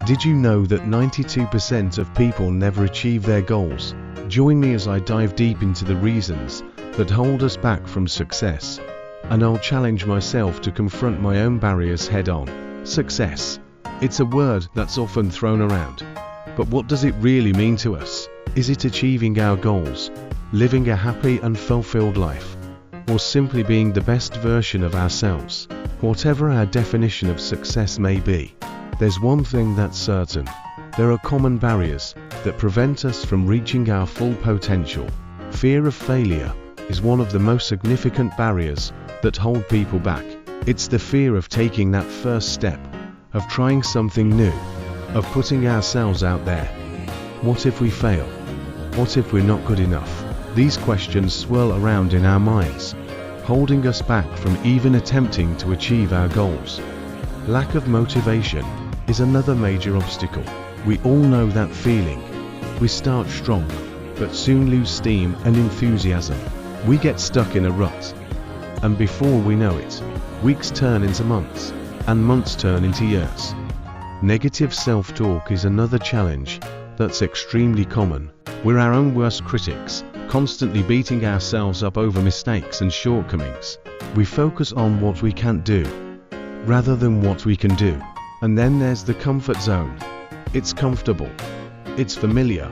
Did you know that 92% of people never achieve their goals? Join me as I dive deep into the reasons that hold us back from success, and I'll challenge myself to confront my own barriers head on. Success. It's a word that's often thrown around, but what does it really mean to us? Is it achieving our goals, living a happy and fulfilled life, or simply being the best version of ourselves? Whatever our definition of success may be, there's one thing that's certain. There are common barriers that prevent us from reaching our full potential. Fear of failure is one of the most significant barriers that hold people back. It's the fear of taking that first step, of trying something new, of putting ourselves out there. What if we fail? What if we're not good enough? These questions swirl around in our minds, holding us back from even attempting to achieve our goals. Lack of motivation is another major obstacle. We all know that feeling. We start strong, but soon lose steam and enthusiasm. We get stuck in a rut, and before we know it, weeks turn into months, and months turn into years. Negative self-talk is another challenge that's extremely common. We're our own worst critics, constantly beating ourselves up over mistakes and shortcomings. We focus on what we can't do, rather than what we can do. And then there's the comfort zone. It's comfortable, it's familiar,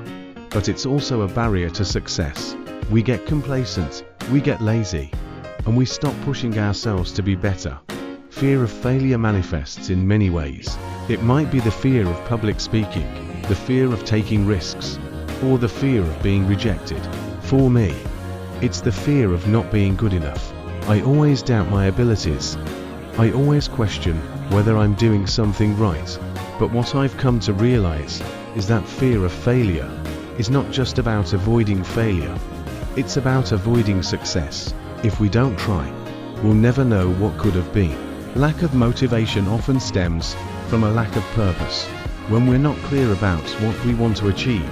but it's also a barrier to success. We get complacent, we get lazy, and we stop pushing ourselves to be better. Fear of failure manifests in many ways. It might be the fear of public speaking, the fear of taking risks, or the fear of being rejected. For me, it's the fear of not being good enough. I always doubt my abilities. I always question whether I'm doing something right. But what I've come to realize is that fear of failure is not just about avoiding failure. It's about avoiding success. If we don't try, we'll never know what could have been. Lack of motivation often stems from a lack of purpose. When we're not clear about what we want to achieve,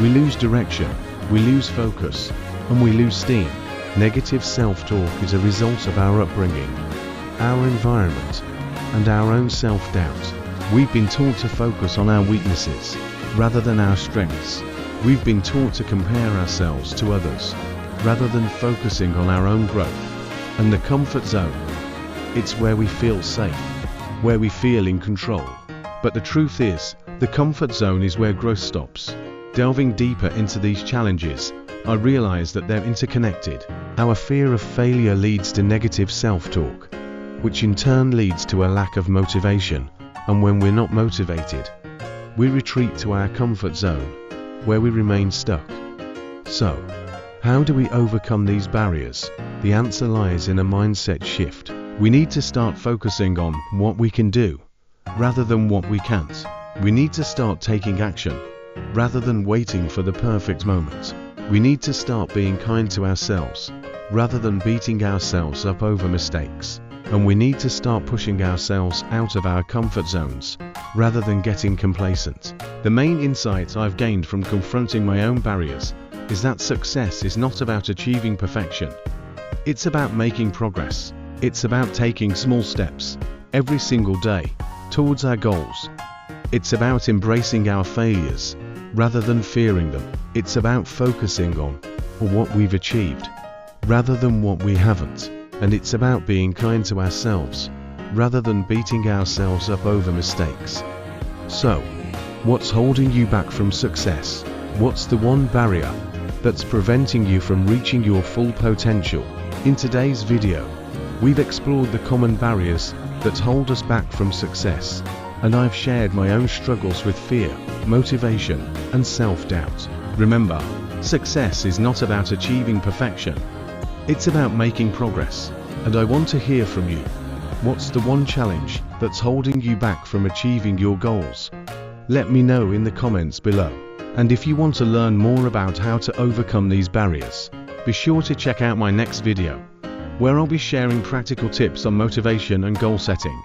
we lose direction, we lose focus, and we lose steam. Negative self-talk is a result of our upbringing, our environment, and our own self-doubt. We've been taught to focus on our weaknesses rather than our strengths. We've been taught to compare ourselves to others rather than focusing on our own growth. And the comfort zone, it's where we feel safe, where we feel in control. But the truth is, the comfort zone is where growth stops. Delving deeper into these challenges, I realize that they're interconnected. Our fear of failure leads to negative self-talk, which in turn leads to a lack of motivation. And when we're not motivated, we retreat to our comfort zone, where we remain stuck. So, how do we overcome these barriers? The answer lies in a mindset shift. We need to start focusing on what we can do, rather than what we can't. We need to start taking action, rather than waiting for the perfect moment. We need to start being kind to ourselves, rather than beating ourselves up over mistakes. And we need to start pushing ourselves out of our comfort zones, rather than getting complacent. The main insight I've gained from confronting my own barriers is that success is not about achieving perfection. It's about making progress. It's about taking small steps, every single day, towards our goals. It's about embracing our failures, rather than fearing them. It's about focusing on what we've achieved, rather than what we haven't. And it's about being kind to ourselves, rather than beating ourselves up over mistakes. So, what's holding you back from success? What's the one barrier that's preventing you from reaching your full potential? In today's video, we've explored the common barriers that hold us back from success, and I've shared my own struggles with fear, motivation, and self-doubt. Remember, success is not about achieving perfection. It's about making progress, and I want to hear from you. What's the one challenge that's holding you back from achieving your goals? Let me know in the comments below. And if you want to learn more about how to overcome these barriers, be sure to check out my next video, where I'll be sharing practical tips on motivation and goal setting.